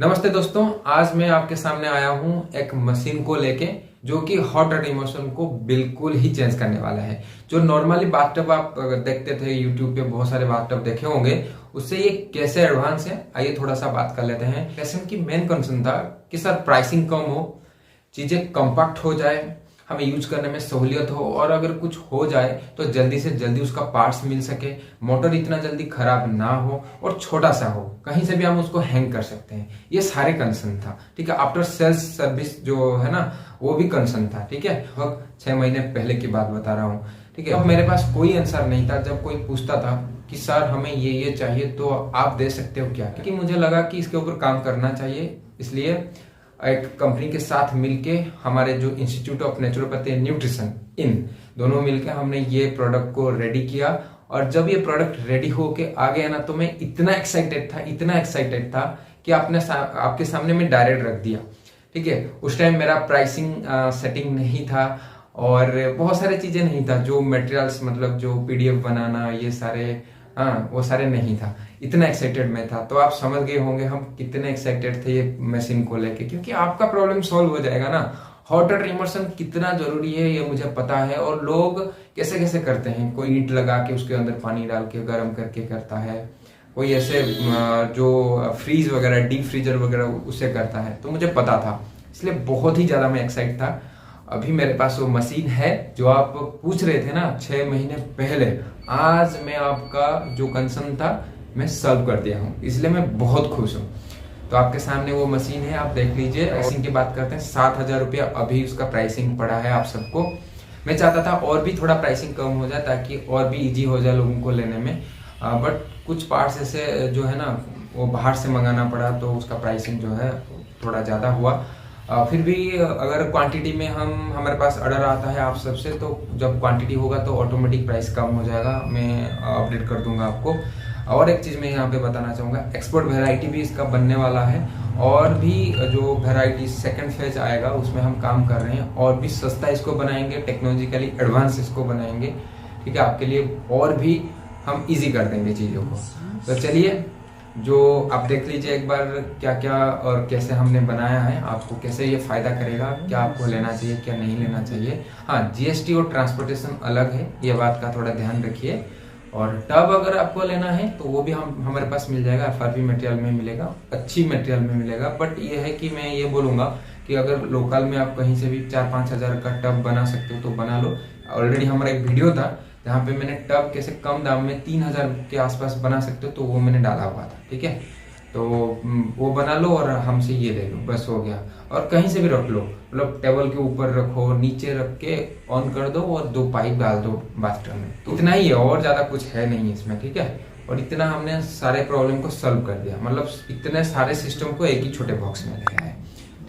नमस्ते दोस्तों, आज मैं आपके सामने आया हूं एक मशीन को लेके जो कि हॉट वाटर इमोशन को बिल्कुल ही चेंज करने वाला है। जो नॉर्मली बाथटब आप देखते थे यूट्यूब पे, बहुत सारे बाथटब देखे होंगे, उससे ये कैसे एडवांस है आइए थोड़ा सा बात कर लेते हैं। कैसे की मेन कंसर्न था कि सर प्राइसिंग कम हो, चीजें कॉम्पैक्ट हो जाए, हमें यूज करने में सहूलियत हो और अगर कुछ हो जाए तो जल्दी से जल्दी उसका पार्ट्स मिल सके, मोटर इतना जल्दी खराब ना हो और छोटा सा हो, कहीं से भी हम उसको हैंग कर सकते हैं। ये सारे कंसर्न था। ठीक है, आफ्टर सेल्स सर्विस जो है ना वो भी कंसर्न था। ठीक है, 6 महीने पहले की बात बता रहा हूँ। ठीक है, अब मेरे पास कोई आंसर नहीं था। जब कोई पूछता था कि सर हमें ये चाहिए तो आप दे सकते हो क्या, क्योंकि मुझे लगा कि इसके ऊपर काम करना चाहिए। इसलिए एक कंपनी के साथ मिलके हमारे जो institute of naturopathy and nutrition, इन दोनों मिलके हमने ये प्रोडक्ट को रेडी किया। और जब ये प्रोडक्ट रेडी होके आ गया ना तो मैं इतना एक्साइटेड था कि आपके सामने मैं डायरेक्ट रख दिया। ठीक है, उस टाइम मेरा प्राइसिंग सेटिंग नहीं था और बहुत सारे चीजें नहीं था, जो मटेरियल्स मतलब जो पीडीएफ बनाना ये सारे वो सारे नहीं था। इतना एक्साइटेड मैं था, तो आप समझ गए होंगे हम कितने एक्साइटेड थे ये मशीन को लेके, क्योंकि आपका प्रॉब्लम सॉल्व हो जाएगा ना। हॉट वाटर इमर्शन कितना जरूरी है ये मुझे पता है, और लोग कैसे कैसे करते हैं। कोई ईंट लगा के उसके अंदर पानी डाल के गर्म करके करता है, कोई ऐसे जो फ्रीज वगैरह डीप फ्रीजर वगैरह उससे करता है, तो मुझे पता था, इसलिए बहुत ही ज्यादा मैं एक्साइट था। अभी मेरे पास वो मशीन है जो आप पूछ रहे थे ना 6 महीने पहले। आज मैं आपका जो कंसर्न था मैं सॉल्व कर दिया हूँ, इसलिए मैं बहुत खुश हूँ। तो आपके सामने वो मशीन है, आप देख लीजिए। प्राइसिंग की बात करते हैं, 7,000 रुपया अभी उसका प्राइसिंग पड़ा है आप सबको। मैं चाहता था और भी थोड़ा प्राइसिंग कम हो जाए ताकि और भी इजी हो जाए लोगों को लेने में, बट कुछ पार्ट्स ऐसे जो है ना वो बाहर से मंगाना पड़ा, तो उसका प्राइसिंग जो है थोड़ा ज्यादा हुआ। फिर भी अगर क्वांटिटी में हमारे पास ऑर्डर आता है आप सबसे, तो जब क्वांटिटी होगा तो ऑटोमेटिक प्राइस कम हो जाएगा। मैं अपडेट कर दूंगा आपको। और एक चीज मैं यहाँ पे बताना चाहूंगा, एक्सपोर्ट वेराइटी भी इसका बनने वाला है, और भी जो वेराइटी सेकंड फेज आएगा उसमें हम काम कर रहे हैं, और भी सस्ता इसको बनाएंगे, टेक्नोलॉजिकली एडवांस इसको बनाएंगे। ठीक है, आपके लिए और भी हम इजी कर देंगे चीजों को। तो चलिए, जो आप देख लीजिए एक बार क्या क्या और कैसे हमने बनाया है, आपको कैसे ये फायदा करेगा, क्या आपको लेना चाहिए क्या नहीं लेना चाहिए। हाँ, जीएसटी और ट्रांसपोर्टेशन अलग है, ये बात का थोड़ा ध्यान रखिए। और टब अगर आपको लेना है तो वो भी हमारे पास मिल जाएगा, एफआरपी मटेरियल में मिलेगा, अच्छी मटेरियल में मिलेगा। बट ये है कि मैं ये बोलूंगा कि अगर लोकल में आप कहीं से भी 4-5 हजार का टब बना सकते हो तो बना लो। ऑलरेडी हमारा एक वीडियो था जहाँ पे मैंने टब कैसे कम दाम में 3,000 के आसपास बना सकते हो, तो वो मैंने डाला हुआ था। ठीक है, तो वो बना लो और हमसे ये ले लो, बस हो गया। और कहीं से भी रख लो, मतलब टेबल के ऊपर रखो, नीचे रख के ऑन कर दो और 2 पाइप डाल दो बाथटब में, तो इतना ही है, और ज्यादा कुछ है नहीं इसमें। ठीक है, और इतना हमने सारे प्रॉब्लम को सॉल्व कर दिया, मतलब इतने सारे सिस्टम को एक ही छोटे बॉक्स में लगाया है।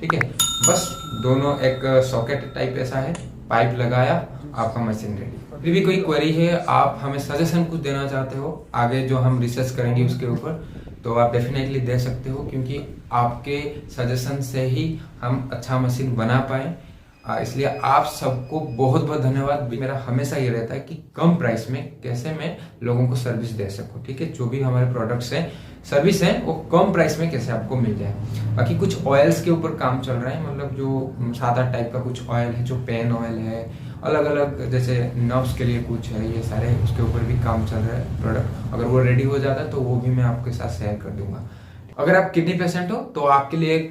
ठीक है, बस दोनों एक सॉकेट टाइप ऐसा है, पाइप लगाया, आपका मशीन रेडी। फिर भी कोई क्वेरी है, आप हमें सजेशन कुछ देना चाहते हो आगे जो हम रिसर्च करेंगे उसके ऊपर, तो आप डेफिनेटली दे सकते हो, क्योंकि आपके सजेशन से ही हम अच्छा मशीन बना पाए। इसलिए आप सबको बहुत बहुत धन्यवाद। मेरा हमेशा ये रहता है कि कम प्राइस में कैसे मैं लोगों को सर्विस दे सकूं। ठीक है, जो भी हमारे प्रोडक्ट्स हैं, सर्विस है, वो कम प्राइस में कैसे आपको मिल जाए। बाकी कुछ ऑयल्स के ऊपर काम चल रहा है, मतलब जो सादा टाइप का कुछ ऑयल है, जो पेन ऑयल है, अलग अलग जैसे नर्व्स के लिए कुछ है, ये सारे उसके ऊपर भी काम चल रहा है प्रोडक्ट। अगर वो रेडी हो जाता है तो वो भी मैं आपके साथ शेयर कर दूंगा। अगर आप किडनी पेशेंट हो तो आपके लिए एक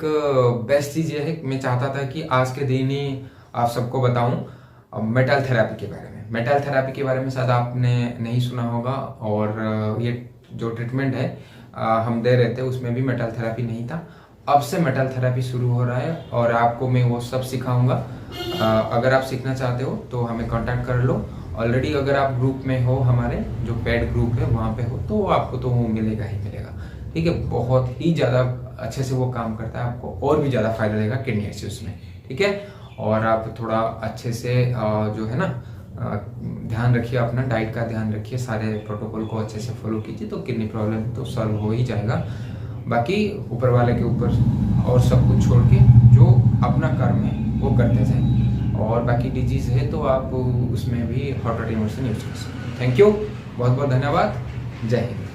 बेस्ट चीज ये है, मैं चाहता था कि आज के दिन ही आप सबको बताऊं मेटल थेरेपी के बारे में। मेटल थेरेपी के बारे में शायद आपने नहीं सुना होगा, और ये जो ट्रीटमेंट है हम दे रहे थे उसमें भी मेटल थेरेपी नहीं था। अब से मेटल थेरेपी शुरू हो रहा है और आपको मैं वो सब सिखाऊंगा। अगर आप सीखना चाहते हो तो हमें कांटेक्ट कर लो। ऑलरेडी अगर आप ग्रुप में हो, हमारे जो पेड ग्रुप है वहां पे हो, तो आपको तो वो मिलेगा ही मिलेगा। ठीक है, बहुत ही ज्यादा अच्छे से वो काम करता है, आपको और भी ज्यादा फायदा देगा किडनी इश्यूज में। ठीक है, और आप थोड़ा अच्छे से जो है ना ध्यान रखिए, अपना डाइट का ध्यान रखिए, सारे प्रोटोकॉल को अच्छे से फॉलो कीजिए, तो किडनी प्रॉब्लम तो सॉल्व हो ही जाएगा। बाकी ऊपर वाले के ऊपर और सब कुछ छोड़ के जो अपना कर्म है वो करते जाए, और बाकी डिजीज है तो आप उसमें भी हॉट वाटर इमर्शन यूज कर सकते हैं। थैंक यू, बहुत बहुत धन्यवाद, जय हिंद।